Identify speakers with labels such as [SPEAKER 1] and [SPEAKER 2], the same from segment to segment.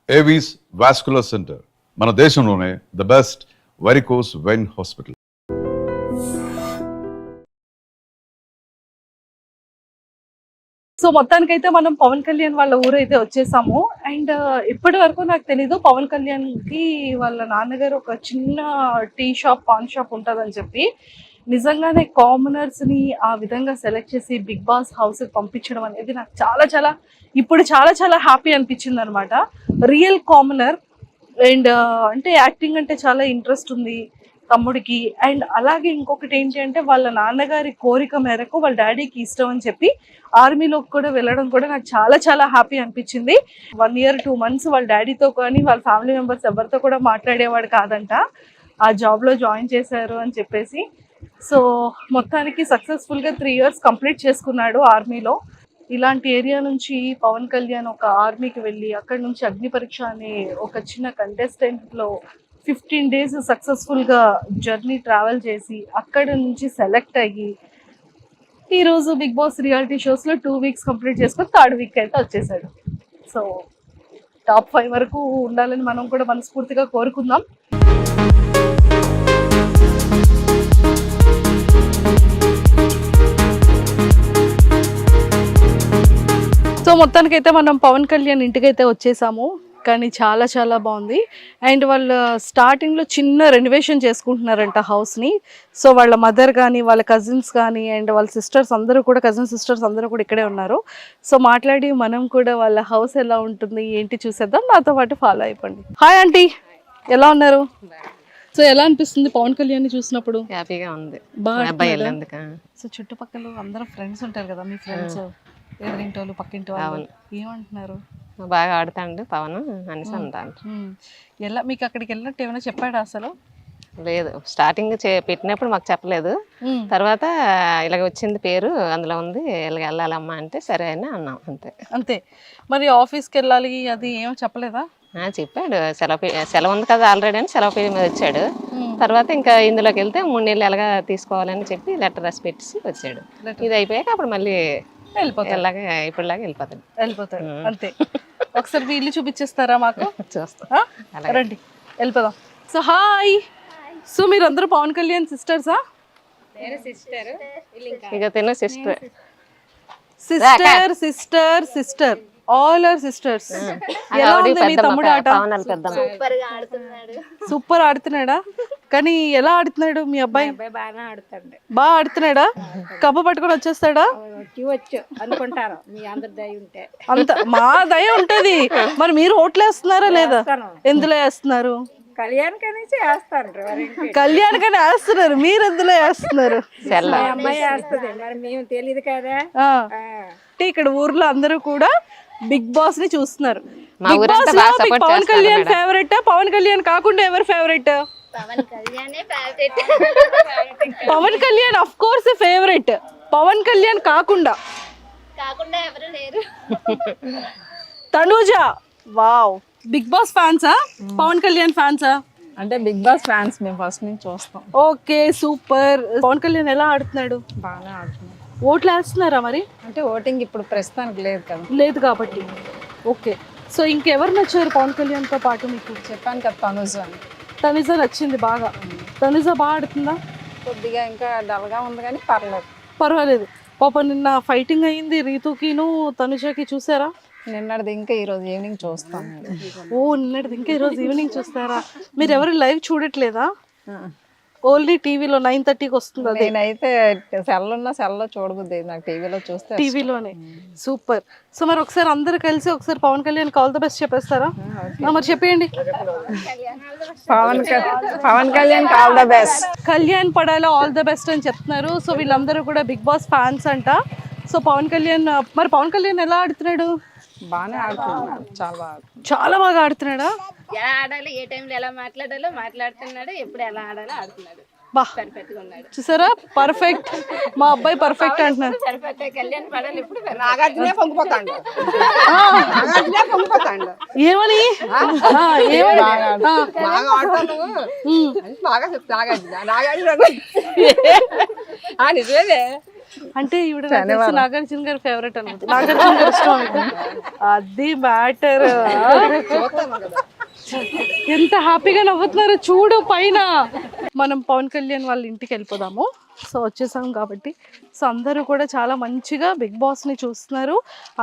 [SPEAKER 1] Avis vascular centre మన దేశంలోనే the best varicose vein hospital.
[SPEAKER 2] So మొత్తానికైతే మనం పవన్ కళ్యాణ్ వాళ్ళ ఊరు అయితే వచ్చేసాము. అండ్ ఇప్పటి వరకు నాకు తెలీదు పవన్ కళ్యాణ్ కి వాళ్ళ నాన్నగారు ఒక చిన్న టీ షాప్, పాన్ షాప్ ఉంటుందని చెప్పి. నిజంగానే కామనర్స్ ని ఆ విధంగా సెలెక్ట్ చేసి బిగ్ బాస్ హౌస్ కి పంపించడం అనేది నాకు చాలా హ్యాపీ అనిపించింది అనమాట. రియల్ కామనర్ అండ్ అంటే యాక్టింగ్ అంటే చాలా ఇంట్రెస్ట్ ఉంది తమ్ముడికి. అండ్ అలాగే ఇంకొకటి ఏంటి అంటే వాళ్ళ నాన్నగారి కోరిక మేరకు వాళ్ళ డాడీకి ఇష్టం అని చెప్పి ఆర్మీలోకి కూడా వెళ్ళడం కూడా నాకు చాలా హ్యాపీ అనిపించింది. 1 year 2 months వాళ్ళ డాడీతో కానీ వాళ్ళ ఫ్యామిలీ మెంబర్స్ ఎవరితో కూడా మాట్లాడేవాడు కాదంట. ఆ జాబ్లో జాయిన్ చేశారు అని చెప్పేసి. సో మొత్తానికి సక్సెస్ఫుల్గా 3 years కంప్లీట్ చేసుకున్నాడు ఆర్మీలో. ఇలాంటి ఏరియా నుంచి పవన్ కళ్యాణ్ ఒక ఆర్మీకి వెళ్ళి అక్కడ నుంచి అగ్ని పరీక్ష అనే ఒక చిన్న కంటెస్టెంట్లో 15 days సక్సెస్ఫుల్గా జర్నీ ట్రావెల్ చేసి అక్కడ నుంచి సెలెక్ట్ అయ్యి ఈరోజు బిగ్ బాస్ రియాలిటీ షోస్లో 2 weeks కంప్లీట్ చేసుకొని 3rd week అయితే వచ్చేసాడు. సో టాప్ 5 వరకు ఉండాలని మనం కూడా మనస్ఫూర్తిగా కోరుకుందాం. సో మొత్తానికైతే మనం పవన్ కళ్యాణ్ ఇంటికైతే వచ్చేసాము. కానీ చాలా బాగుంది. అండ్ వాళ్ళు స్టార్టింగ్లో చిన్న రెనోవేషన్ చేసుకుంటున్నారంట హౌస్ని. సో వాళ్ళ మదర్ కానీ వాళ్ళ కజిన్స్ కానీ అండ్ వాళ్ళ సిస్టర్స్ అందరూ కూడా, కజిన్ సిస్టర్స్ అందరూ కూడా ఇక్కడే ఉన్నారు. సో మాట్లాడి మనం కూడా వాళ్ళ హౌస్ ఎలా ఉంటుంది ఏంటి చూసేద్దాం. నాతో పాటు ఫాలో అయిపోండి. హాయ్ ఆంటీ, ఎలా ఉన్నారు? సో ఎలా అనిపిస్తుంది పవన్ కళ్యాణ్ చూసినప్పుడు?
[SPEAKER 3] హ్యాపీగా ఉంది.
[SPEAKER 2] బాగా. సో చుట్టుపక్కల అందరూ ఫ్రెండ్స్ ఉంటారు కదా, మీ ఫ్రెండ్స్ ఎదురింటి వాళ్ళు పక్కింటి వాళ్ళు ఏమంటున్నారు?
[SPEAKER 3] బాగా ఆడుతాండు పవన్ అనేసి అంటాను.
[SPEAKER 2] ఎలా మీకు అక్కడికి వెళ్ళినట్టు ఏమైనా చెప్పాడు? అసలు
[SPEAKER 3] లేదు, స్టార్టింగ్ పెట్టినప్పుడు మాకు చెప్పలేదు. తర్వాత ఇలాగ వచ్చింది పేరు అందులో ఉంది, ఇలాగ వెళ్ళాలమ్మా అంటే సరే అని అన్నాం.
[SPEAKER 2] అంతే. మరి ఆఫీస్కి వెళ్ళాలి అది ఏమో చెప్పలేదా?
[SPEAKER 3] చెప్పాడు, సెలవు ఉంది కదా ఆల్రెడీ అని సెలవు పేరు మీద వచ్చాడు. తర్వాత ఇంకా ఇందులోకి వెళ్తే 3 నెలలు ఎలాగా తీసుకోవాలని చెప్పి లెటర్ రాసి పెట్టేసి వచ్చాడు. ఇది అయిపోయాక అప్పుడు మళ్ళీ ఇప్పుడులాగా
[SPEAKER 2] వెళ్ళిపోతాడు అంతే. ఒకసారి మీ ఇల్లు చూపించేస్తారా మాకు?
[SPEAKER 3] చూస్తా,
[SPEAKER 2] రండి వెళ్ళిపోదాం. So hi. సో మీరు అందరూ పవన్ కళ్యాణ్ సిస్టర్సా?
[SPEAKER 3] ఇక తిన్న
[SPEAKER 2] సిస్టర్ ఆల్ ఆర్ సిస్టర్స్. ఎలా ఉంది మీ తమ్ముడు ఆట? సూపర్ ఆడుతున్నాడా? కానీ ఎలా ఆడుతున్నాడు మీ అబ్బాయి? బాగా ఆడుతున్నాడా? కప్ప పట్టుకొని వచ్చేస్తాడా?
[SPEAKER 4] అనుకుంటారు మీ అందరి దయ ఉంటే.
[SPEAKER 2] అంత మా దయ ఉంటది. మరి మీరు ఓట్లు వేస్తున్నారా లేదా? ఎందులో వేస్తున్నారు? కళ్యాణ్కని వేస్తున్నారు, మీరు ఎందులో వేస్తున్నారు?
[SPEAKER 4] అమ్మాయి వేస్తుంది, మరి మేము తెలియదు కదా.
[SPEAKER 2] ఇక్కడ ఊర్లో అందరూ కూడా బిగ్ బాస్ ని చూస్తున్నారు. బిగ్ బాస్ లో పవన్ కళ్యాణ్ ఫేవరెట్? పవన్ కళ్యాణ్ కాకుండా ఎవరు favourite? Pawan Kalyan of course favourite. Pawan Kalyan కాకుండా
[SPEAKER 4] ఎవరు లేరు.
[SPEAKER 2] తనుజ, వావ్. బిగ్ బాస్ ఫ్యాన్సా పవన్ కళ్యాణ్ ఫ్యాన్సా?
[SPEAKER 5] అంటే బిగ్ బాస్ ఫ్యాన్స్ మేము ఫస్ట్ నుంచి చూస్తాం.
[SPEAKER 2] Okay super. పవన్ కళ్యాణ్ ఎలా ఆడుతున్నాడు?
[SPEAKER 5] బాగా ఆడుతున్నాడు.
[SPEAKER 2] ఓట్లు వేస్తున్నారా మరి?
[SPEAKER 5] అంటే ఓటింగ్ ఇప్పుడు ప్రస్తుతానికి లేదు కదా.
[SPEAKER 2] లేదు కాబట్టి ఓకే. సో ఇంకెవరు నచ్చారు పవన్ కళ్యాణ్ తో పాటు మీకు?
[SPEAKER 5] చెప్పాను కదా తనుజ అని.
[SPEAKER 2] తనుజ నచ్చింది బాగా. తనుజ బాగా ఆడుతుందా?
[SPEAKER 5] కొద్దిగా ఇంకా డల్గా ఉంది కానీ
[SPEAKER 2] పర్వాలేదు. పాప నిన్న ఫైటింగ్ అయింది రీతుకిను తనుజకి, చూసారా?
[SPEAKER 5] నిన్నటిది ఇంకా ఈరోజు ఈవినింగ్ చూస్తాం.
[SPEAKER 2] ఓ నిన్నటిది ఇంకా ఈరోజు ఈవినింగ్ చూస్తారా? మీరు ఎవరు లైవ్ చూడట్లేదా? ఓన్లీ టీవీలో 9:30కి వస్తుంది.
[SPEAKER 5] నేనైతే సెల్లో చూడబుద్ది, నాకు టీవీలో చూస్తే
[SPEAKER 2] టీవీలోనే. సూపర్. సో మరి ఒకసారి అందరు కలిసి ఒకసారి Pawan Kalyan all the best చెప్పేస్తారా? మరి చెప్పేయండి.
[SPEAKER 5] Pawan Kalyan all the best.
[SPEAKER 2] Kalyan పడాలో ఆల్ ద బెస్ట్ అని చెప్తున్నారు. సో వీళ్ళందరూ కూడా బిగ్ బాస్ ఫ్యాన్స్ అంట. సో పవన్ కళ్యాణ్, మరి పవన్ కళ్యాణ్ ఎలా ఆడుతున్నాడు?
[SPEAKER 5] బాగానే ఆడుతున్నాడు,
[SPEAKER 2] చాలా బాగా ఆడుతున్నాడా?
[SPEAKER 4] ఎలా ఆడాలి, ఏ టైంలో ఎలా మాట్లాడాలో మాట్లాడుతున్నాడు, ఎప్పుడు ఎలా ఆడాలో ఆడుతున్నాడు.
[SPEAKER 2] చూసారా? పర్ఫెక్ట్. మా అబ్బాయి పర్ఫెక్ట్ అంటున్నారు.
[SPEAKER 4] కళ్యాణ్ పడాలి ఇప్పుడు
[SPEAKER 5] నాగార్జునే పొంగిపోతాడు.
[SPEAKER 2] ఏమని
[SPEAKER 5] బాగా చెప్తా నిజమే.
[SPEAKER 2] అంటే ఈవిడ నాకు తెలిసి నాగార్జున గారి ఫేవరెట్ అనుకుంటా. నాగార్జున గారు ఇష్టం అనుకుంటా. అది మ్యాటర్. ఎంత హ్యాపీగా నవ్వుతున్నారో చూడు పైన. మనం పవన్ కళ్యాణ్ వాళ్ళ ఇంటికి వెళ్ళిపోదాము. సో వచ్చేసాం కాబట్టి సో అందరూ కూడా చాలా మంచిగా బిగ్ బాస్ ని చూస్తున్నారు.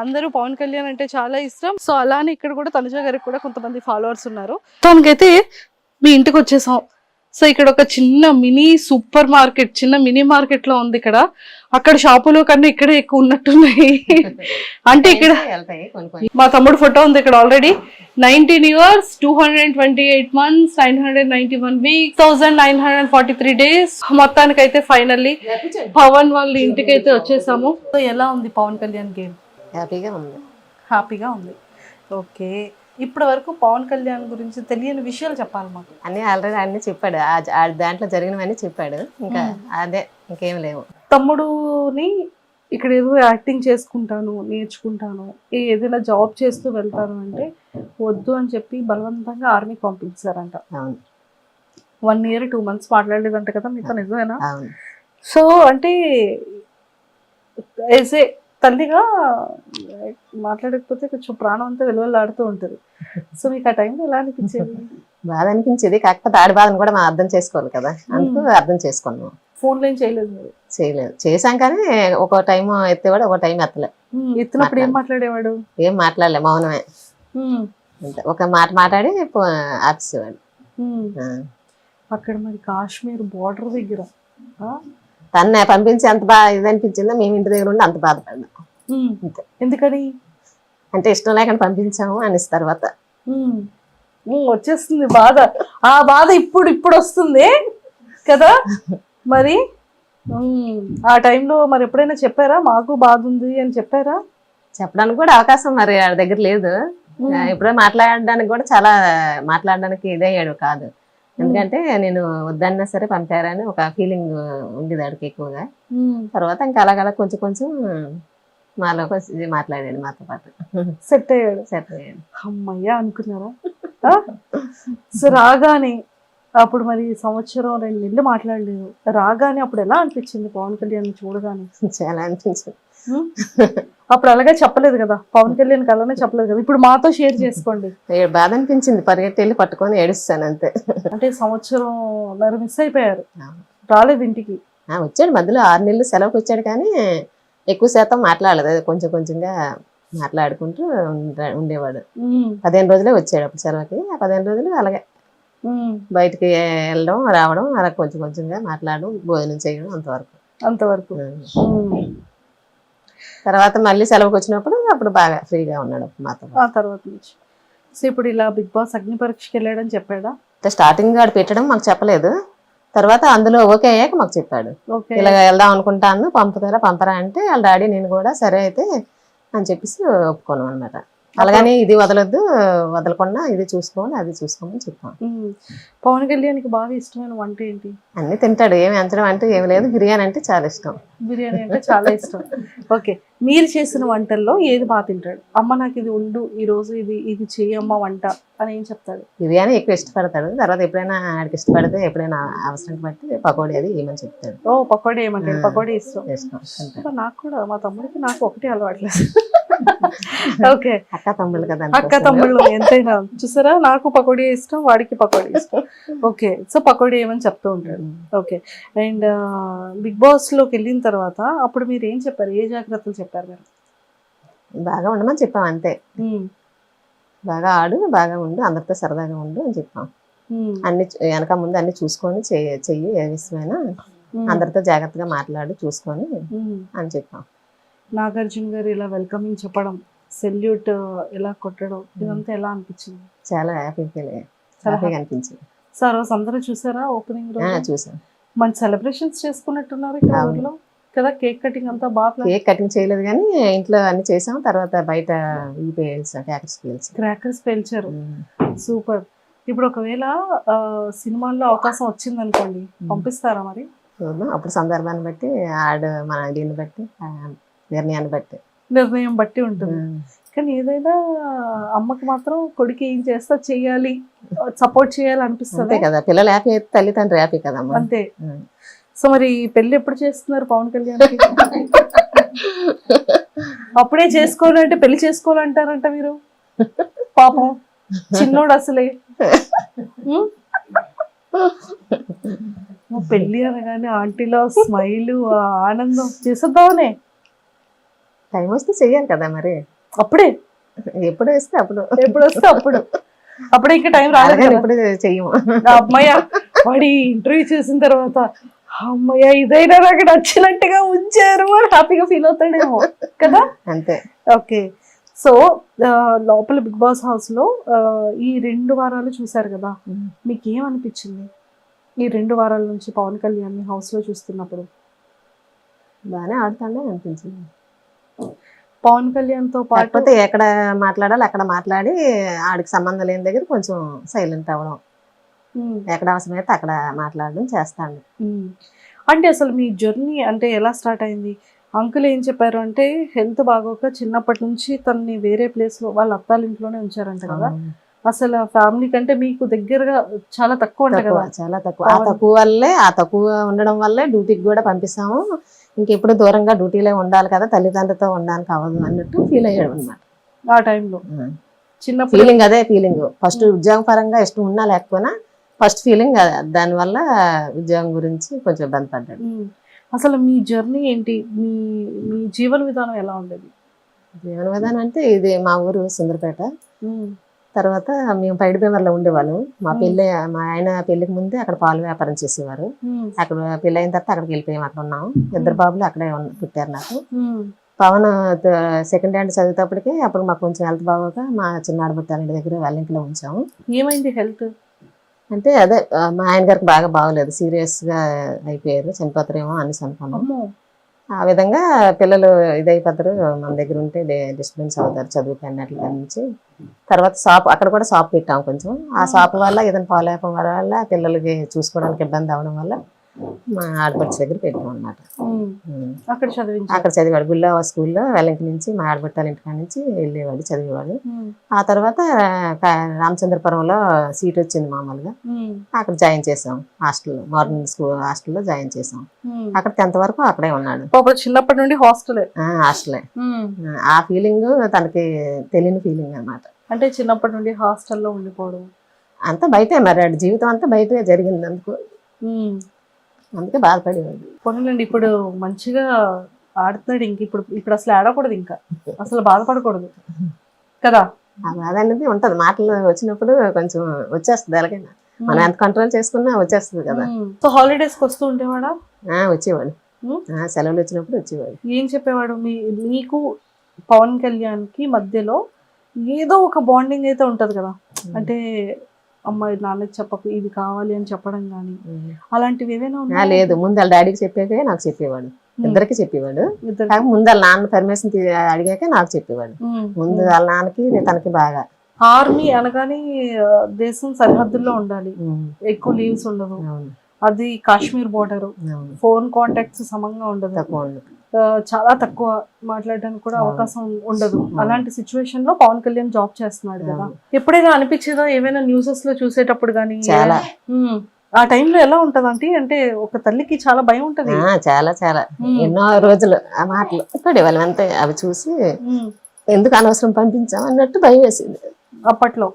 [SPEAKER 2] అందరూ పవన్ కళ్యాణ్ అంటే చాలా ఇష్టం. సో అలానే ఇక్కడ కూడా తనుజ గారికి కూడా కొంతమంది ఫాలోవర్స్ ఉన్నారు. తనకైతే మీ ఇంటికి వచ్చేసాం. సో ఇక్కడ ఒక చిన్న మినీ సూపర్ మార్కెట్, చిన్న మినీ మార్కెట్ లో ఉంది ఇక్కడ. అక్కడ షాపులో కన్నా ఇక్కడే ఎక్కువ ఉన్నట్టున్నాయి. అంటే ఇక్కడ
[SPEAKER 3] వెళ్తాయి కొన్ని.
[SPEAKER 2] మా తమ్ముడు ఫోటో ఉంది ఇక్కడ already. 19 years, 228 months, 991 weeks, 1943 days. మొత్తానికైతే ఫైనల్లీ పవన్ వాళ్ళ ఇంటికి అయితే వచ్చేసాము. సో ఎలా ఉంది పవన్ కళ్యాణ్ గేమ్?
[SPEAKER 3] హ్యాపీగా ఉంది.
[SPEAKER 2] హ్యాపీగా ఉంది. ఓకే, ఇప్పటి వరకు పవన్ కళ్యాణ్ గురించి తెలియని విషయాలు చెప్పాలి మాకు.
[SPEAKER 3] అన్నీ ఆల్రెడీ అన్నీ చెప్పాడు. ఆ దాంట్లో జరిగినవన్నీ చెప్పాడు. ఇంకా అదే, ఇంకేం లేవు.
[SPEAKER 2] తమ్ముడుని ఇక్కడ ఏదో యాక్టింగ్ చేసుకుంటాను, నేర్చుకుంటాను, ఏదైనా జాబ్ చేస్తూ వెళ్తాను అంటే వద్దు అని చెప్పి బలవంతంగా ఆర్మీకి పంపించారంట.
[SPEAKER 3] అవును.
[SPEAKER 2] 1 year 2 months మాట్లాడలేదంట కదా మీతో, నిజమేనా?
[SPEAKER 3] అవును.
[SPEAKER 2] సో అంటే ఏసే తల్లిగా మాట్లాడకపోతే కొంచెం ప్రాణం అంతా వెలువలాడుతూ ఉంటుంది. సో మీకు ఆ టైంలో ఎలా అనిపించేది?
[SPEAKER 3] బాధ అనిపించేది. కాకపోతే ఆడి బాధను కూడా మనం అర్థం చేసుకోవాలి కదా, అందుకు అర్థం చేసుకున్నాం.
[SPEAKER 2] ఫోన్లో ఏం చేయలేదు మీరు?
[SPEAKER 3] చేయలేదు. చేశాం కానీ ఒక టైం ఎత్తేవాడు, ఒక టైం ఎత్తలే.
[SPEAKER 2] ఎత్తినప్పుడు ఏం మాట్లాడేవాడు?
[SPEAKER 3] ఏం మాట్లాడలే, మౌనమే. అంతే, ఒక మాట మాట్లాడి ఆపేసేవాడు.
[SPEAKER 2] అక్కడ మరి కాశ్మీర్ బార్డర్ దగ్గర
[SPEAKER 3] తన్నే పంపించి అంత బాగా ఇది అనిపించిందో, మేము ఇంటి దగ్గర ఉండి అంత బాధపడ్డాం. అంతే.
[SPEAKER 2] ఎందుకని?
[SPEAKER 3] అంటే ఇష్టం లేకుండా పంపించాము అనేసి తర్వాత
[SPEAKER 2] వచ్చేస్తుంది బాధ. ఆ బాధ ఇప్పుడు వస్తుంది కదా మరి. ఆ టైంలో మరి ఎప్పుడైనా చెప్పారా మాకు బాధ ఉంది అని చెప్పారా?
[SPEAKER 3] చెప్పడానికి కూడా అవకాశం మరి ఆడ దగ్గర లేదు. ఎప్పుడో మాట్లాడడానికి కూడా చాలా మాట్లాడడానికి ఇదయ్యాడు కాదు. ఎందుకంటే నేను వద్దన్నా సరే పంపారని ఒక ఫీలింగ్ ఉండేది ఆడికి ఎక్కువగా. తర్వాత ఇంకా అలాగలా కొంచెం కొంచెం మాలో మాట్లాడాడు, మాతో పాటు
[SPEAKER 2] సెట్ అయ్యాడు. అమ్మయ్యా అనుకున్నారా? సో రాగానే అప్పుడు మరి 1-2 నెలలు మాట్లాడలేదు. రాగానే అప్పుడు ఎలా అనిపించింది పవన్ కళ్యాణ్ చూడగానే?
[SPEAKER 3] చాలా అనిపించింది.
[SPEAKER 2] అప్పుడు అలాగే చెప్పలేదు కదా, పవన్ కళ్యాణ్ అలానే చెప్పలేదు కదా. ఇప్పుడు మాతో షేర్ చేసుకోండి.
[SPEAKER 3] బాధ అనిపించింది. పరిగెట్టి వెళ్ళి పట్టుకొని ఏడుస్తాను అంతే.
[SPEAKER 2] అంటే 1.5 సంవత్సరం మిస్ అయిపోయారు, రాలేదు ఇంటికి.
[SPEAKER 3] వచ్చాడు మధ్యలో 6 నెలలు సెలవుకి వచ్చాడు కానీ ఎక్కువ శాతం మాట్లాడలేదు. కొంచెం కొంచెంగా మాట్లాడుకుంటూ ఉండేవాడు. 15 రోజులే వచ్చాడు అప్పుడు సెలవుకి. ఆ 15 రోజులు అలాగే బయటికి వెళ్ళడం రావడం, అలా కొంచెం కొంచెంగా మాట్లాడడం, భోజనం చేయడం, అంతవరకు. తర్వాత మళ్ళీ సెలవుకి వచ్చినప్పుడు అప్పుడు బాగా ఫ్రీగా ఉన్నాడు మాతో.
[SPEAKER 2] ఆ తర్వాత నుంచి సో ఇప్పుడు ఇలా బిగ్ బాస్ అగ్ని పరీక్షకి వెళ్ళాడని చెప్పాడా?
[SPEAKER 3] స్టార్టింగ్ ఆడు పెట్టడం మాకు చెప్పలేదు. తర్వాత అందులో ఓకే అయ్యాక మాకు చెప్పాడు. ఇలా వెళ్దాం అనుకుంటాను, పంపరా అంటే వాళ్ళ డాడీ నేను కూడా సరే అయితే అని చెప్పేసి ఒప్పుకోను అనమాట. అలాగని ఇది వదలకుండా ఇది చూసుకోమని అది చూసుకోమని చెప్పాను.
[SPEAKER 2] పవన్ కళ్యాణ్కి బాగా ఇష్టమైన వంట ఏంటి?
[SPEAKER 3] అన్ని తింటాడు, ఏమి ఎంచడం అంటే ఏమి లేదు. బిర్యానీ అంటే చాలా ఇష్టం.
[SPEAKER 2] బిర్యానీ అంటే చాలా ఇష్టం. ఓకే, మీరు చేసిన వంటల్లో ఏది బాగా తింటాడు? అమ్మ నాకు ఇది ఉండు, ఈ రోజు ఇది చెయ్యమ్మ వంట అని ఏం చెప్తాడు?
[SPEAKER 3] బిర్యానీ ఎక్కువ ఇష్టపడతాడు. తర్వాత ఎప్పుడైనా ఆడికి ఇష్టపడితే ఎప్పుడైనా అవసరం బట్టి పకోడీ అది ఏమని చెప్తాడు.
[SPEAKER 2] ఓ పకోడీ ఏమంటాడు? పకోడీ ఇష్టం. నాకు కూడా, మా తమ్ముడికి నాకు ఒకటి అలవాట్లేదు. ఓకే,
[SPEAKER 3] అక్క తమ్ముళ్ళు కదా,
[SPEAKER 2] అక్క తమ్ముళ్ళు ఎంతైనా. చూసారా, నాకు పకోడీ ఇష్టం, వాడికి పకోడీ ఇష్టం. ఓకే, సో పకోడీ ఏమని చెప్తూ ఉంటాడు. ఓకే, అండ్ బిగ్ బాస్ లోకి వెళ్ళిన తర్వాత అప్పుడు మీరు ఏం చెప్పారు? ఏ జాగ్రత్తలు చెప్పారు మీరు?
[SPEAKER 3] బాగా ఉండమని చెప్పాం అంతే. బాగా ఆడు, బాగా ఉండు, అందరితో సరదాగా ఉండు అని చెప్పాం. అన్ని వెనక ముందు అన్ని చూసుకొని చెయ్యి, ఏ విషయమైనా అందరితో జాగ్రత్తగా మాట్లాడు, చూసుకొని అని చెప్పాం.
[SPEAKER 2] నాగార్జున గారు ఇలా వెల్కమింగ్ చెప్పడం, సెల్యూట్ ఇలా కొట్టడం, ఇదంతా ఎలా అనిపించింది?
[SPEAKER 3] చాలా హ్యాపీగా అనిపించింది.
[SPEAKER 2] సో ఆ రోజు అందరూ చూసారా ఓపెనింగ్ రోజు?
[SPEAKER 3] చూసాం.
[SPEAKER 2] మంచి సెలబ్రేషన్స్ చేసుకున్నట్టున్నారు ఇక్కడ ఊర్లో కదా. కేక్ కటింగ్ అంతా బాగా.
[SPEAKER 3] కేక్ కటింగ్ చేయలేదు కానీ ఇంట్లో అన్ని చేసాం. తర్వాత బయట
[SPEAKER 2] క్రాకర్స్ పేల్చారు. సూపర్. ఇప్పుడు ఒకవేళ సినిమాల్లో అవకాశం వచ్చింది అనుకోండి, పంపిస్తారా మరి?
[SPEAKER 3] అప్పుడు సందర్భాన్ని బట్టి మన దీన్ని బట్టి
[SPEAKER 2] నిర్ణయం బట్టి ఉంటుంది. కానీ ఏదైనా అమ్మకి మాత్రం కొడుకు ఏం చేస్తా చెయ్యాలి, సపోర్ట్ చేయాలి అనిపిస్తుంది
[SPEAKER 3] కదా. పిల్లలు హ్యాపీ అయితే తల్లిదండ్రులు హ్యాపీ కదా.
[SPEAKER 2] అంతే. సో మరి పెళ్లి ఎప్పుడు చేస్తున్నారు పవన్ కళ్యాణ్ అప్పుడే చేసుకోవాలంటే పెళ్లి చేసుకోవాలంటారంట మీరు పాపం చిన్నోడు అసలే ఉం? పెళ్లి అనగానే ఆంటీలో స్మైల్ ఆనందం చేసేద్దామనే
[SPEAKER 6] టైం వస్తే చెయ్యాలి కదా మరి,
[SPEAKER 2] అప్పుడే
[SPEAKER 6] ఎప్పుడు వేస్తే అప్పుడు,
[SPEAKER 2] ఎప్పుడు వస్తే అప్పుడే ఇంకా టైం రాలేదు
[SPEAKER 6] అలాగని
[SPEAKER 2] కదా.
[SPEAKER 6] ఎప్పుడు చెయ్యము.
[SPEAKER 2] అమ్మయ్య వాడి ఇంటర్వ్యూ చేసిన తర్వాత అమ్మయ్య ఇదైనా నాకు నచ్చినట్టుగా ఉంచారు అని హ్యాపీగా ఫీల్ అవుతాడేమో కదా.
[SPEAKER 6] అంతే.
[SPEAKER 2] ఓకే, సో లోపల బిగ్ బాస్ హౌస్ లో ఈ 2 వారాలు చూసారు కదా, మీకు ఏమనిపించింది ఈ 2 వారాల నుంచి పవన్ కళ్యాణ్ హౌస్ లో చూస్తున్నప్పుడు?
[SPEAKER 6] బాగానే ఆడుతాడే అనిపించింది.
[SPEAKER 2] పవన్ కళ్యాణ్ తో పాటు
[SPEAKER 6] కాకపోతే ఎక్కడ మాట్లాడాలి అక్కడ మాట్లాడి ఆడికి సంబంధం లేని దగ్గర కొంచెం సైలెంట్ అవ్వడం,
[SPEAKER 2] ఉమ్,
[SPEAKER 6] ఎక్కడ అవసరమైతే అక్కడ మాట్లాడడం చేస్తాడు.
[SPEAKER 2] ఉమ్. అంటే అసలు మీ జర్నీ అంటే ఎలా స్టార్ట్ అయింది? అంకుల్ ఏం చెప్పారు అంటే హెల్త్ బాగోక చిన్నప్పటి నుంచి తనని వేరే ప్లేస్ లో వాళ్ళ అత్తాల ఇంట్లోనే ఉంచారంట కదా. అసలు ఫ్యామిలీ కంటే మీకు దగ్గరగా చాలా తక్కువ అంట
[SPEAKER 6] తక్కువ,
[SPEAKER 2] కదా.
[SPEAKER 6] చాలా తక్కువ. ఆ తక్కువ వల్లే, ఆ తక్కువ ఉండడం వల్లే డ్యూటీకి కూడా పంపిస్తాము. ఇంకెప్పుడు దూరంగా డ్యూటీలో ఉండాలి కదా, తల్లిదండ్రులతో ఉండడానికి అవ్వదు అన్నట్టు ఫీల్ అయ్యాడు అనమాట.
[SPEAKER 2] ఆ టైంలో చిన్నప్పుడు
[SPEAKER 6] ఫీలింగ్ అదే ఫీలింగ్. ఫస్ట్ ఉద్యోగం పరంగా ఇష్టం ఉన్నా లేకపోయినా ఫస్ట్ ఫీలింగ్ దానివల్ల ఉద్యోగం గురించి కొంచెం ఇబ్బంది పడ్డాడు.
[SPEAKER 2] అసలు మీ జర్నీ ఏంటి, మీ మీ జీవన విధానం ఎలా ఉండేది?
[SPEAKER 6] జీవన విధానం అంటే ఇది మా ఊరు సుందరపేట. తర్వాత మేము పైడిబేమర్లో ఉండేవాళ్ళం. మా ఆయన పెళ్లికి ముందే అక్కడ పాలు వ్యాపారం చేసేవారు. అక్కడ పెళ్ళి అయిన తర్వాత అక్కడికి వెళ్ళిపోయాం, అక్కడ ఉన్నాం. 2 బాబులు అక్కడే పుట్టారు నాకు. పవన్ సెకండ్ హ్యాండ్ చదివేటప్పటికి అప్పుడు మాకు కొంచెం హెల్త్ బాగోక మా చిన్న ఆడబుట్టాలి దగ్గర వాళ్ళింట్లో ఉంచాము.
[SPEAKER 2] ఏమైంది హెల్త్?
[SPEAKER 6] అంటే అదే మా ఆయన గారికి బాగా బాగోలేదు, సీరియస్ గా అయిపోయారు, చనిపోతారేమో అనేసి అనుకున్నాం. ఆ విధంగా పిల్లలు ఇదైపోతారు, మన దగ్గర ఉంటే డిస్టర్బెన్స్ అవుతారు చదువుకి అన్నట్ల నుంచి. తర్వాత షాప్, అక్కడ కూడా షాప్ పెట్టాము కొంచెం. ఆ షాప్ వల్ల ఏదైనా పాలేపం వల్ల పిల్లలకి చూసుకోవడానికి ఇబ్బంది అవడం వల్ల మా ఆడపడుచు దగ్గర పెట్టాం అన్నమాట. అక్కడ చదివాడు గుల్లావ స్కూల్లో. వెల్లంకి నుంచి మా ఆడపట్టాల ఇంటికాడ నుంచి వెళ్ళేవాడు, చదివేవాడు. ఆ తర్వాత రామచంద్రపురంలో సీట్ వచ్చింది మామూలుగా, అక్కడ జాయిన్ చేసాం హాస్టల్లో, మార్నింగ్ స్కూల్ హాస్టల్లో జాయిన్ చేసాం. అక్కడ 10th వరకు అక్కడే ఉన్నాడు.
[SPEAKER 2] చిన్నప్పటి నుండి హాస్టలే?
[SPEAKER 6] హాస్టలే. ఆ ఫీలింగ్ తనకి తెలియని ఫీలింగ్ అన్నమాట.
[SPEAKER 2] అంటే చిన్నప్పటి నుండి హాస్టల్లో ఉండిపోవడం
[SPEAKER 6] అంతా బయటే, మరి జీవితం అంతా బయటే జరిగింది అందుకు, అందుకే బాధపడేవాడు.
[SPEAKER 2] పోనీలండి, ఇప్పుడు మంచిగా ఆడుతున్నాడు. ఇంక ఇప్పుడు అసలు ఆడకూడదు, ఇంకా అసలు బాధపడకూడదు కదా.
[SPEAKER 6] ఆ బాధ అనేది ఉంటది, మాటలు వచ్చినప్పుడు కొంచెం వచ్చేస్తుంది. ఎలాగైనా మనం ఎంత కంట్రోల్ చేసుకున్నా వచ్చేస్తుంది కదా.
[SPEAKER 2] సో హాలిడేస్ కి వస్తూ ఉండేవాడా?
[SPEAKER 6] వచ్చేవాడు, సెలవులు వచ్చినప్పుడు వచ్చేవాడు.
[SPEAKER 2] ఏం చెప్పేవాడు? మీకు పవన్ కళ్యాణ్ కి మధ్యలో ఏదో ఒక బాండింగ్ అయితే ఉంటది కదా, అంటే అమ్మాయి నాన్నకి చెప్పకు ఇది కావాలి అని చెప్పడం కానీ అలాంటివి ఏమైనా ఉన్నాయా?
[SPEAKER 6] లేదు, ముందు వాళ్ళ డాడీకి చెప్పాకే నాకు చెప్పేవాడు, ఇద్దరికి చెప్పేవాడు. ముందు వాళ్ళ నాన్న పర్మిషన్ అడిగాకే నాకు చెప్పేవాడు. ముందు వాళ్ళ నాన్నకి తనకి బాగా.
[SPEAKER 2] ఆర్మీ అనగానే దేశం సరిహద్దుల్లో ఉండాలి, ఎక్కువ లీవ్స్ ఉండవు, అది కాశ్మీర్ బోర్డర్, ఫోన్ కాంటాక్ట్స్ సమంగా ఉండదు, చాలా తక్కువ మాట్లాడడానికి కూడా అవకాశం ఉండదు. అలాంటి సిచ్యువేషన్ లో పవన్ కళ్యాణ్ జాబ్ చేస్తున్నాడు కదా. ఎప్పుడైనా అనిపించేదా ఏమైనా న్యూసెస్ లో చూసేటప్పుడు గానీ?
[SPEAKER 6] చాలా.
[SPEAKER 2] ఆ టైంలో ఎలా ఉంటది అంటే ఒక తల్లికి చాలా భయం ఉంటది.
[SPEAKER 6] చాలా చాలా ఎన్నో రోజులు ఆ మాటలు పడేవాళ్ళం అంతే. అవి చూసి ఎందుకు అనవసరం పంపించాం అన్నట్టు భయం వేసింది
[SPEAKER 2] అప్పట్లో.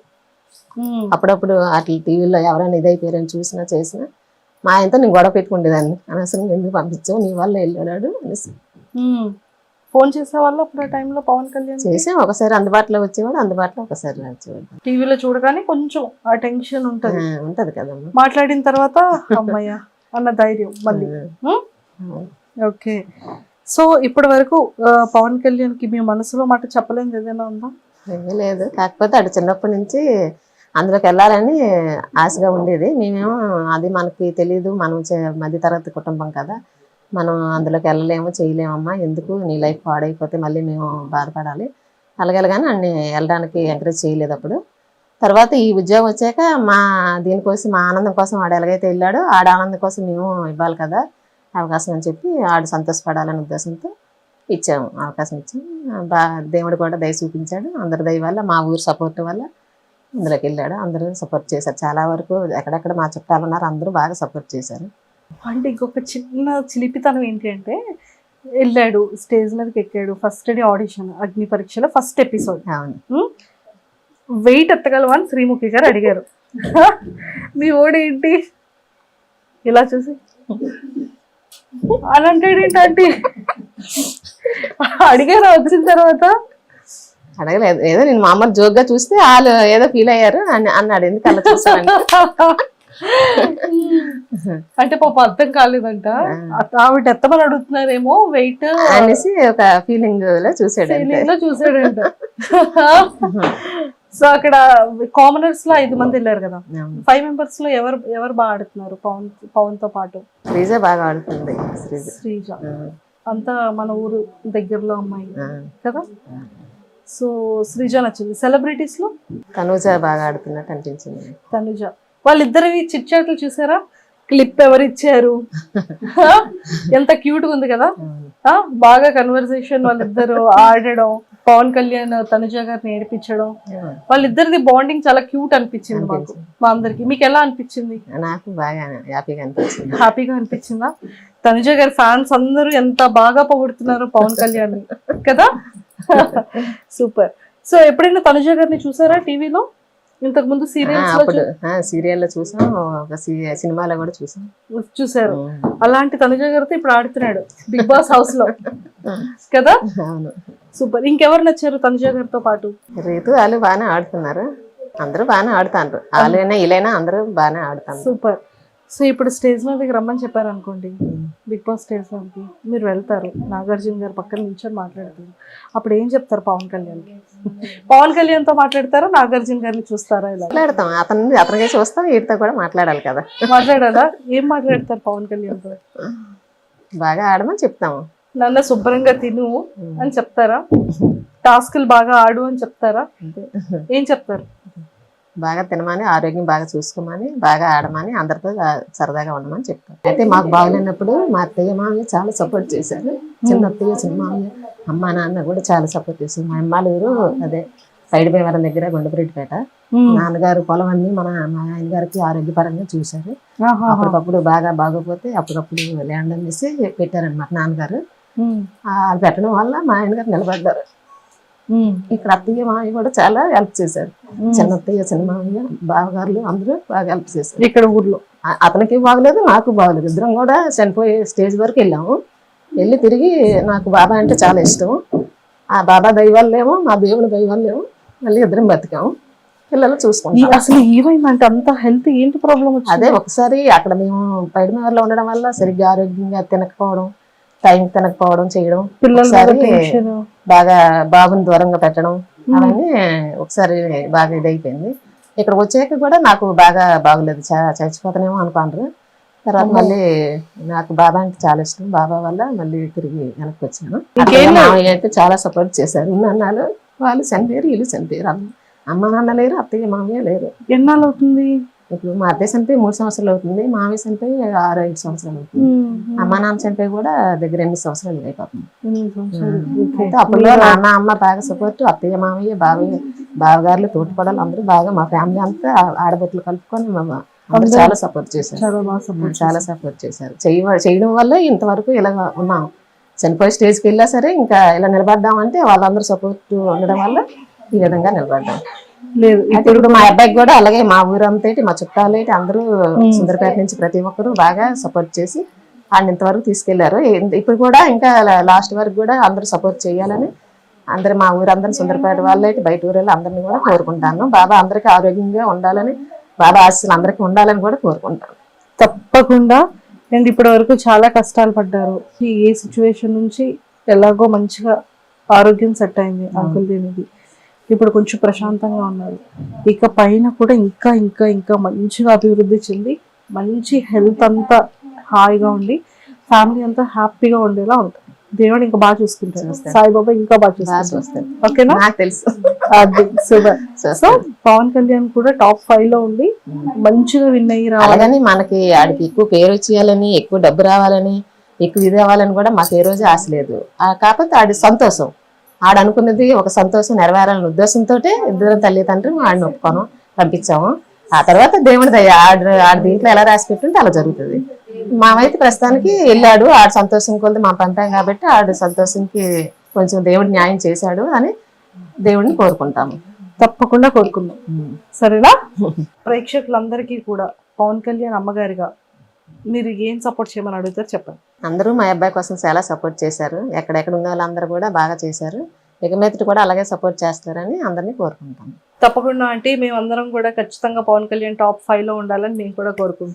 [SPEAKER 6] అప్పుడప్పుడు అట్లా టీవీలో ఎవరైనా ఇదైపోయారని చూసినా చేసినా మా ఆయనతో నేను గొడవ పెట్టుకుండేదాన్ని, అనవసరం ఎందుకు పంపించావు, నీ వల్ల వెళ్ళాడు అనేసి.
[SPEAKER 2] ఫోన్ చేసే వాళ్ళు అప్పుడు ఆ టైంలో పవన్ కళ్యాణ్?
[SPEAKER 6] చేసాం, ఒకసారి అందుబాటులో వచ్చేవాడు, అందుబాటులో ఒకసారి వచ్చేవాడు.
[SPEAKER 2] టీవీలో చూడగానే కొంచెం ఆ టెన్షన్ ఉంటది
[SPEAKER 6] కదమ్మా.
[SPEAKER 2] మాట్లాడిన తర్వాత అమ్మయ్య అన్న ధైర్యం మళ్ళీ. ఓకే, సో ఇప్పటి వరకు పవన్ కళ్యాణ్ కి మీ మనసులో మాట చెప్పలేనిది ఏదైనా ఉందా?
[SPEAKER 6] ఏమీ లేదు, కాకపోతే అటు చిన్నప్పటి నుంచి అందులోకి వెళ్ళాలని ఆశగా ఉండేది. మేమేమో అది మనకి తెలియదు, మనం మధ్యతరగతి కుటుంబం కదా, మనం అందులోకి వెళ్ళలేము చేయలేమమ్మా, ఎందుకు నీ లైఫ్ పాడైపోతే మళ్ళీ మేము బాధపడాలి, అలాగేలాగానే అన్ని వెళ్ళడానికి ఎంకరేజ్ చేయలేదు అప్పుడు. తర్వాత ఈ ఉద్యోగం వచ్చాక దీనికోసం మా ఆనందం కోసం ఆడు ఎలాగైతే వెళ్ళాడో ఆడ ఆనందం కోసం మేము ఇవ్వాలి కదా అవకాశం అని చెప్పి ఆడు సంతోషపడాలనే ఉద్దేశంతో ఇచ్చాము, అవకాశం ఇచ్చాము. దేవుడు కూడా దయ చూపించాడు, అందరి దయ వల్ల, మా ఊరు సపోర్ట్ వల్ల అందులోకి వెళ్ళాడు. అందరూ సపోర్ట్ చేశారు చాలా వరకు. ఎక్కడెక్కడ మా చుట్టాలు ఉన్నారు అందరూ బాగా సపోర్ట్ చేశారు.
[SPEAKER 2] అంటే ఇంకొక చిన్న చిలిపితనం ఏంటి అంటే వెళ్ళాడు స్టేజ్ మీదకి ఎక్కాడు, ఫస్ట్ డే ఆడిషన్ అగ్ని పరీక్షలో ఫస్ట్ ఎపిసోడ్.
[SPEAKER 6] అవును.
[SPEAKER 2] వెయిట్ ఎత్తగలవా అని శ్రీముఖి గారు అడిగారు. మీ ఓడేంటి ఇలా చూసి అని అంటాడు ఏంటంటే అడిగారు వచ్చిన తర్వాత.
[SPEAKER 6] అడగలేదు, ఏదో నేను మామూలు జోక్గా చూస్తే వాళ్ళు ఏదో ఫీల్ అయ్యారు అన్నాడు. ఎందుకు అలా చూసాను
[SPEAKER 2] అంటే పాప అర్థం కాలేదంట, ఆవిడ ఎత్తమని అడుగుతున్నారేమో వెయిట్
[SPEAKER 6] అనేసి ఒక ఫీలింగ్ లో
[SPEAKER 2] చూసాడంట. సో అక్కడ కామనర్స్ లో 5 మంది వెళ్ళారు కదా, 5 మెంబర్స్ లో ఎవరు బాగా ఆడుతున్నారు పవన్ తో పాటు?
[SPEAKER 6] శ్రీజ బాగా ఆడుతుంది.
[SPEAKER 2] శ్రీజ అంతా మన ఊరు దగ్గరలో అమ్మాయి కదా. సో శ్రీజ నచ్చింది. సెలబ్రిటీస్ లో
[SPEAKER 6] తనుజ బాగా ఆడుతున్నట్టు అనిపించింది.
[SPEAKER 2] తనుజ వాళ్ళిద్దరివి చిట్ చాట్లు చూసారా? క్లిప్ ఎవరు ఇచ్చారు? ఎంత క్యూట్ గా ఉంది కదా. బాగా కన్వర్సేషన్, వాళ్ళిద్దరు ఆడడం, పవన్ కళ్యాణ్ తనుజ గారిని ఏడిపించడం, వాళ్ళిద్దరిది బాండింగ్ చాలా క్యూట్ అనిపించింది మాకు, మా అందరికి. మీకు ఎలా అనిపించింది?
[SPEAKER 6] నాకు బాగా హ్యాపీగా అనిపించింది.
[SPEAKER 2] హ్యాపీగా అనిపించిందా? తనుజ గారి ఫ్యాన్స్ అందరూ ఎంత బాగా పొగుడుతున్నారు పవన్ కళ్యాణ్ కదా. సూపర్. సో ఎప్పుడైనా తనుజ గారిని చూసారా టీవీలో? ఇంతకు ముందు
[SPEAKER 6] సీరియల్లో చూసాం, ఒక సినిమాలో కూడా
[SPEAKER 2] చూసారు. అలాంటి తనుజ గారితో ఇప్పుడు ఆడుతున్నాడు బిగ్ బాస్ హౌస్ లో కదా.
[SPEAKER 6] అవును.
[SPEAKER 2] సూపర్. ఇంకెవరు నచ్చారు తనుజ గారితో పాటు?
[SPEAKER 6] రీతు వాళ్ళు బాగానే ఆడుతున్నారు, అందరూ బాగానే ఆడుతారు. వాళ్ళైనా వీళ్ళైనా అందరూ బాగానే ఆడుతారు.
[SPEAKER 2] సూపర్. సో ఇప్పుడు స్టేజ్ మీదకి రమ్మని చెప్పారు అనుకోండి, బిగ్ బాస్ స్టేజ్ మీదకి మీరు వెళ్తారు, నాగార్జున గారు పక్కన నిల్చొని మాట్లాడతారు, అప్పుడు ఏం చెప్తారు పవన్ కళ్యాణ్కి? పవన్ కళ్యాణ్ తో మాట్లాడతారా, నాగార్జున గారిని చూస్తారా? ఇలా
[SPEAKER 6] మాట్లాడతాం, అతనికి చూస్తాం, వీటితో కూడా మాట్లాడాలి కదా.
[SPEAKER 2] మాట్లాడాలా? ఏం మాట్లాడతారు పవన్ కళ్యాణ్ తో?
[SPEAKER 6] బాగా ఆడమని చెప్తాము.
[SPEAKER 2] నన్ను శుభ్రంగా తిను అని చెప్తారా? టాస్కులు బాగా ఆడు అని చెప్తారా? ఏం చెప్తారు?
[SPEAKER 6] బాగా తినమని, ఆరోగ్యం బాగా చూసుకోమని, బాగా ఆడమని, అందరితో సరదాగా ఉండమని చెప్తారు. అయితే మాకు బాగులేనప్పుడు మా అత్తయ్య మామయ్య చాలా సపోర్ట్ చేశారు. చిన్న అత్తయ్య, చిన్న మామయ్య, అమ్మ నాన్న కూడా చాలా సపోర్ట్ చేశారు. మా అమ్మాళ్ళ ఊరు అదే సైడ్ భీమవరం దగ్గర గుండపరెడ్డిపేట. నాన్నగారు పొలం అన్ని మా ఆయన గారికి ఆరోగ్యపరంగా చూశారు. అప్పటికప్పుడు బాగా బాగోపోతే అప్పటికప్పుడు ల్యాండ్ అనేసి పెట్టారనమాట నాన్నగారు. అది పెట్టడం వల్ల మా ఆయన గారు నిలబడ్డారు. ఇక్కడ అత్తయ్య మామయ్య కూడా చాలా హెల్ప్ చేశారు. చిన్న అత్తయ్య, చిన్న మామయ్య, బావగారులు అందరూ బాగా హెల్ప్ చేశారు.
[SPEAKER 2] ఇక్కడ ఊర్లో
[SPEAKER 6] అతనికి బాగలేదు, నాకు బాగలేదు. ఇద్దరం కూడా చనిపోయే స్టేజ్ వరకు వెళ్ళాము. వెళ్ళి తిరిగి నాకు బాబా అంటే చాలా ఇష్టం. ఆ బాబా దైవాలేమో, మా దేవుడి దైవాలేమో మళ్ళీ ఇద్దరం బతికాము. పిల్లలు చూసుకుంటాం.
[SPEAKER 2] అసలు ఏమైందంటే అంత హెల్త్ ఏంటి ప్రాబ్లం?
[SPEAKER 6] అదే ఒకసారి అక్కడ మేము పైడిమేరలో ఉండడం వల్ల సరిగ్గా ఆరోగ్యంగా తినకపోవడం, టైం తినకపోవడం చేయడం, పిల్లలు బాగా బాబుని దూరంగా పెట్టడం, అవన్నీ ఒకసారి బాగా ఇదైపోయింది. ఇక్కడ వచ్చాక కూడా నాకు బాగా బాగలేదు, చచ్చిపోతానేమో అనుకుంటారు. తర్వాత మళ్ళీ నాకు బాబా అంటే చాలా ఇష్టం. బాబా వల్ల మళ్ళీ తిరిగి వెనక్కి వచ్చాను. మామయ్య అయితే చాలా సపోర్ట్ చేశారు. అన్నాళ్ళు వాళ్ళు చనిపోయారు, వీళ్ళు చనిపోయారు. అమ్మ నాన్న లేరు, అత్తయ్య మామయ్య లేరు.
[SPEAKER 2] ఎన్నాళ్ళు అవుతుంది?
[SPEAKER 6] ఇప్పుడు మా అత్తయ్య చనిపోయి 3 సంవత్సరాలు అవుతుంది, మామయ్య చనిపోయి 6-5 సంవత్సరాలు అవుతుంది. అమ్మ నాన్న చనిపోయి కూడా దగ్గర 8 సంవత్సరాలు అయిపోతుంది. అయితే అప్పుడు నాన్న అమ్మ బాగా సపోర్ట్, అత్తయ్య మామయ్య బావగారులు తోటిపడాలి అందరూ బాగా, మా ఫ్యామిలీ అంతా ఆడబొట్లు కలుపుకొని అందరూ చాలా సపోర్ట్ చేశారు. చాలా సపోర్ట్ చేశారు. చేయడం వల్ల ఇంతవరకు ఇలా ఉన్నాం. చనిపోయే స్టేజ్కి వెళ్ళా సరే ఇంకా ఇలా నిలబడ్డామంటే వాళ్ళందరూ సపోర్ట్ ఉండడం వల్ల ఈ విధంగా నిలబడ్డాం.
[SPEAKER 2] లేదు
[SPEAKER 6] ఇప్పుడు మా అబ్బాయికి కూడా అలాగే, మా ఊరంతా మా చుట్టాలు అందరూ సుందరపేట నుంచి ప్రతి ఒక్కరు బాగా సపోర్ట్ చేసి ఆయన ఇంతవరకు తీసుకెళ్లారు. ఇప్పుడు కూడా ఇంకా లాస్ట్ వరకు కూడా అందరూ సపోర్ట్ చేయాలని అందరు మా ఊరందరూ సుందరపేట వాళ్ళు బయట ఊరేళ్ళు అందరినీ కూడా కోరుకుంటాను. బాబా అందరికీ ఆరోగ్యంగా ఉండాలని, బాబా ఆశీస్సులు అందరికీ ఉండాలని కూడా కోరుకుంటాను.
[SPEAKER 2] తప్పకుండా. అండ్ ఇప్పటి వరకు చాలా కష్టాలు పడ్డారు. ఏ సిచ్యువేషన్ నుంచి ఎలాగో మంచిగా ఆరోగ్యం సెట్ అయింది అంకుల్ దీనికి. ఇప్పుడు కొంచెం ప్రశాంతంగా ఉన్నారు. ఇక పైన కూడా ఇంకా ఇంకా ఇంకా మంచిగా అభివృద్ధి చెంది మంచి హెల్త్ అంతా హాయిగా ఉండి ఫ్యామిలీ అంతా హ్యాపీగా ఉండేలా ఉంటుంది. దేవుడు ఇంకా బాగా చూసుకుంటారు. సాయిబాబా ఇంకా బాగా చూసుకుంటారు. ఓకేనా?
[SPEAKER 6] నాకు తెలుసు.
[SPEAKER 2] అది సూపర్. సో పవన్ కళ్యాణ్ కూడా టాప్ 5 లో ఉండి మంచిగా విన్ అయ్యి రావాలని,
[SPEAKER 6] మనకి ఆడికి ఎక్కువ పేరు వచ్చేయాలని, ఎక్కువ డబ్బు రావాలని, ఎక్కువ ఇది రావాలని కూడా మాకు ఏ రోజు ఆశ లేదు. కాకపోతే ఆడి సంతోషం, ఆడ అనుకున్నది ఒక సంతోషం నెరవేరాలనే ఉద్దేశంతో ఇద్దరు తల్లిదండ్రులు ఆడిని ఒప్పుకోను పంపించాము. ఆ తర్వాత దేవుడి దయ, ఆడ దీంట్లో ఎలా రాసి పెట్టుంటే అలా జరుగుతుంది. మామైతే ప్రస్తుతానికి వెళ్ళాడు, ఆడు సంతోషం కొలది మనం పంపాం కాబట్టి ఆడు సంతోషంకి కొంచెం దేవుడు న్యాయం చేశాడు అని దేవుడిని కోరుకుంటాము.
[SPEAKER 2] తప్పకుండా కోరుకుందాం. సరేనా? ప్రేక్షకులందరికీ కూడా పవన్ కళ్యాణ్ అమ్మగారిగా మీరు ఏం సపోర్ట్ చేయమని అడుగుతారు చెప్పండి.
[SPEAKER 6] అందరూ మా అబ్బాయి కోసం చాలా సపోర్ట్ చేశారు, ఎక్కడెక్కడ ఉన్న వాళ్ళందరూ కూడా బాగా చేశారు, ఇక మీదట కూడా అలాగే సపోర్ట్ చేస్తారని అందరినీ కోరుకుంటాము.
[SPEAKER 2] తప్పకుండా అంటే మేమందరం కూడా ఖచ్చితంగా పవన్ కళ్యాణ్ టాప్ 5 లో ఉండాలని మేము కూడా కోరుకుంటున్నాం.